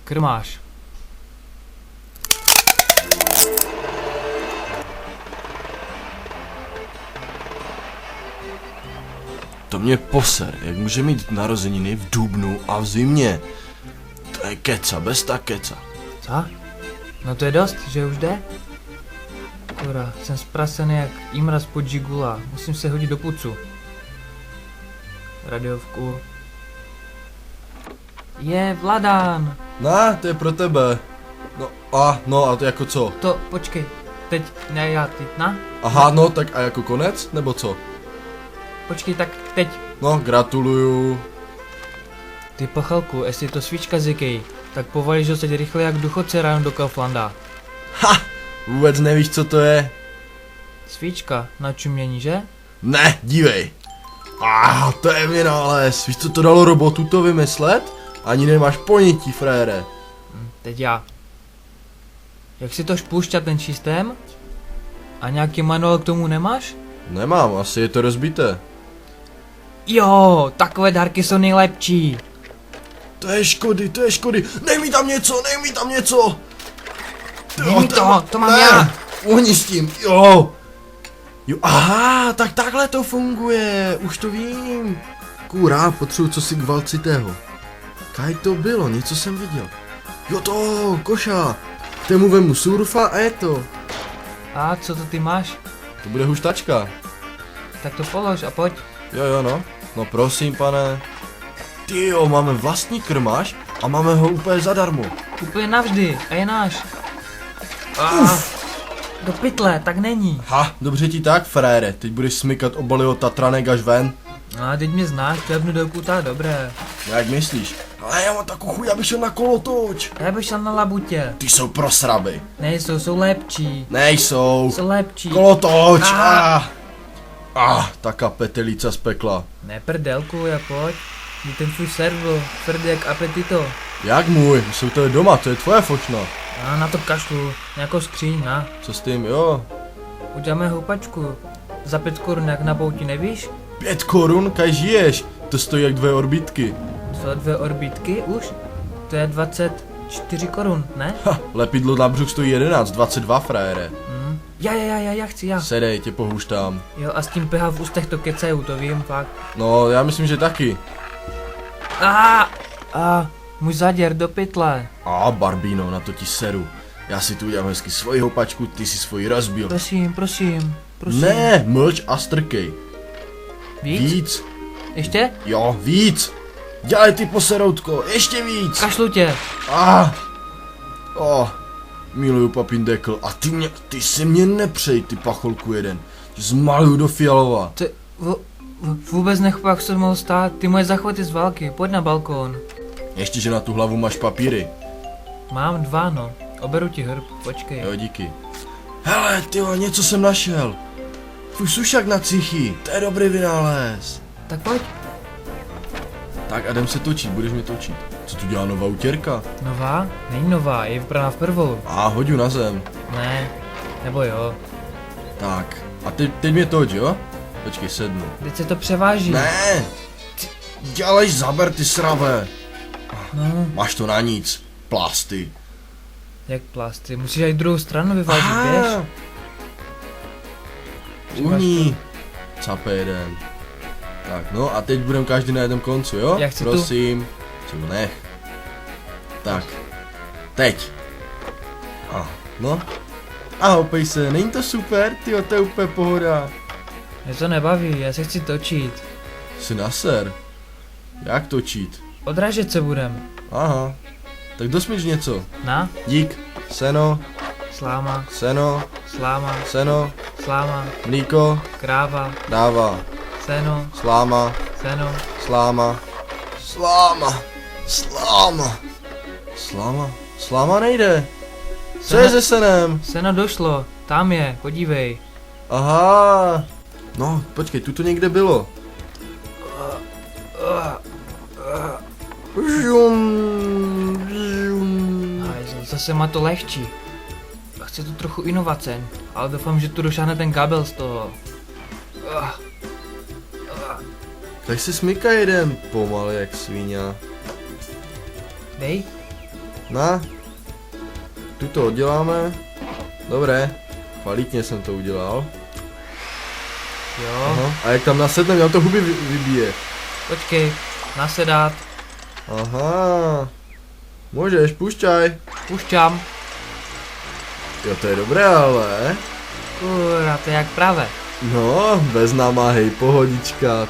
Krmáš. To mě poser, jak může mít narozeniny v dubnu a v zimě. To je keca, bez ta keca. Co? No to je dost, že už jde? Kurva, jsem zprasený jak Imra z Podžigula. Musím se hodit do pucu. Radiovku. Je Vladán! Ne, to je pro tebe. No a to jako co? To, počkej. Teď, ne já, ty, na? Aha, no tak a jako konec, nebo co? Počkej, tak teď. No, gratuluju. Ty pachalku, jestli to svíčka z Ikei, tak povolíš doseď rychle jak duchoce ráno do Kauflanda. Ha! Vůbec nevíš, co to je? Svíčka na čumění, že? Ne, dívej. To je vynález. Víš, co to dalo robotu to vymyslet? Ani nemáš ponětí, frére. Teď já. Jak si to špůšťat ten systém? A nějaký manuál k tomu nemáš? Nemám, asi je to rozbité. Jo, takové dárky jsou nejlepší. To je škody. Dej mi tam něco. Dej mi to mám já. Uhni s tím, jo, aha, tak takhle to funguje, už to vím. Kůra, potřebuji cosi gvalcitého. Kaj to bylo, něco jsem viděl. Jo to, koša, k tému vemu surfa a je to. A co to ty máš? To bude huštačka. Tak to polož a pojď. Jo, no. No prosím, pane. Tyjo, máme vlastní krmaš a máme ho úplně zadarmo. Úplně navždy a je náš. Do pytle, tak není. Ha, dobře ti tak, frére, teď budeš smykat obaly od Tatranek až ven. A teď mě znáš, tebnu do kuta, dobré. Jak myslíš? Ale já mám takovou chuť, abych šel na kolotoč. Já bych šel na labutě. Ty jsou prosraby. Nejsou, jsou lepší. Nejsou. Jsou lepší. Kolotoč. Ta kapetelica z pekla. Ne prdelku, já pojď. Jdi ten tvůj servo, tvrdý jak apetito. Jak můj? Jsou to doma, to je tvoje fočna. A na to kašlu, nějakou skříň, na. Co s tím, jo? Uděláme houpačku. Za 5 korun, jak na pouti, nevíš? 5 korun, kaj žiješ? To stojí jak 2 orbitky. Co, 2 orbitky už? To je 24 korun, ne? Ha, lepidlo na břuch stojí 11, 22, frajere. Já chci, já. Sedej, tě pohuštám. Jo, a s tím PH v ústech to kecajou, to vím, fakt. No, já myslím, že taky. Můj zaděr do pytle. Barbino, na to ti seru. Já si tu udělám hezky svoji houpačku, ty si svoji rozbil. Prosím. Ne, mlč a strkej. Víc? Ještě? Jo, víc. Dělej ty poseroutko, ještě víc. Kašlu tě. Miluju papín dekl. A ty si mě nepřej, ty pacholku jeden. Zmaluju do fialova. Ty, vůbec nechápu, jak se to mohlo stát. Ty moje zachvaty z války, pojď na balkón. Ještě, že na tu hlavu máš papíry. Mám 2, no. Oberu ti hrb, počkej. Jo, díky. Hele, tyjo, něco jsem našel. Tvůj sušák na cichy, to je dobrý vynález. Tak pojď. Tak a jdem se točit, budeš mě točit. Co tu dělá nová utěrka? Nová? Není nová, je vypraná v prvou. Hodí na zem. Ne, nebo jo. Tak, a teď mě toč, jo? Počkej, sednu. Teď se to převáží. Ne! Dělej zaber, ty sravé. No. Máš to na nic, plasty. Jak plastry, musíš aj druhou stranu vyvážit, běž. Uhní. Cape jeden. Tak, no a teď budeme každý na jednom koncu, jo? Já chci prosím. Co nech. Tak. Teď. No. A houpej se, není to super? Tyjo, to je úplně pohoda. Mě to nebaví, já se chci točit. Jsi naser. Jak točit? Odrážet se budem. Aha. Tak dosmič něco. Na? Dík. Seno. Sláma. Seno. Sláma. Seno. Sláma. Mlíko. Kráva. Dává. Seno. Sláma. Seno. Sláma. Sláma. Sláma. Sláma. Sláma nejde. Co je se senem? Seno došlo. Tam je, podívej. Aha. No, počkej, tu to někde bylo. Zase má to lehčí. Chce to trochu inovace, ale doufám, že tu došáhne ten kabel z toho. Tak si smyka jeden, pomaly jak svíňa. Dej. Na. Tu to odděláme. Dobré. Kvalitně jsem to udělal. Jo. Aha. A jak tam nasedneme, já to huby vybíje. Počkej, nasedat. Aha. Můžeš, pušťaj. Pušťám. Jo, to je dobré, ale. Kurá, to je jak pravé. No, bez námahy, pohodička.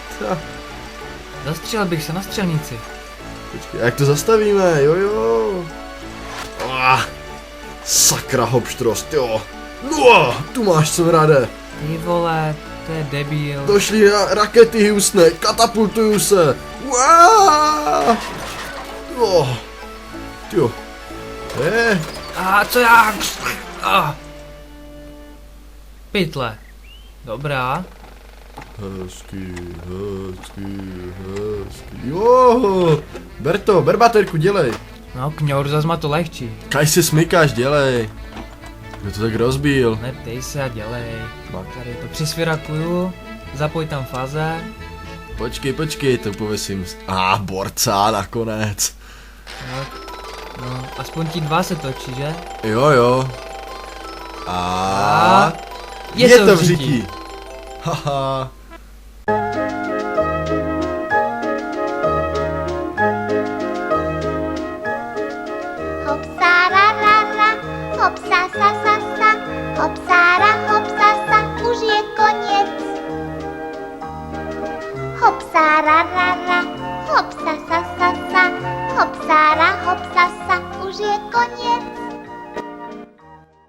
Zastřelil bych se na střelnici. Počkej, jak to zastavíme, jo. Sakra hopštrost, jo. No, tu máš smrade. Ty vole, to je debil. Došly rakety, Houstone, katapultuju se. Jo. A co já? Pytle. Dobrá. Hezky. Jo, ber to, ber baterku, dělej. No, kňour, zas má to lehčí. Kaj si smykáš, dělej. Kdo to tak rozbil? Neptej se a dělej. No. Tady to přisvěrakuju, zapoj tam fáze. Počkej, to pověsím. Borca nakonec. No, aspoň ti 2 se točí, že? Jo. A Je to v řití. Haha.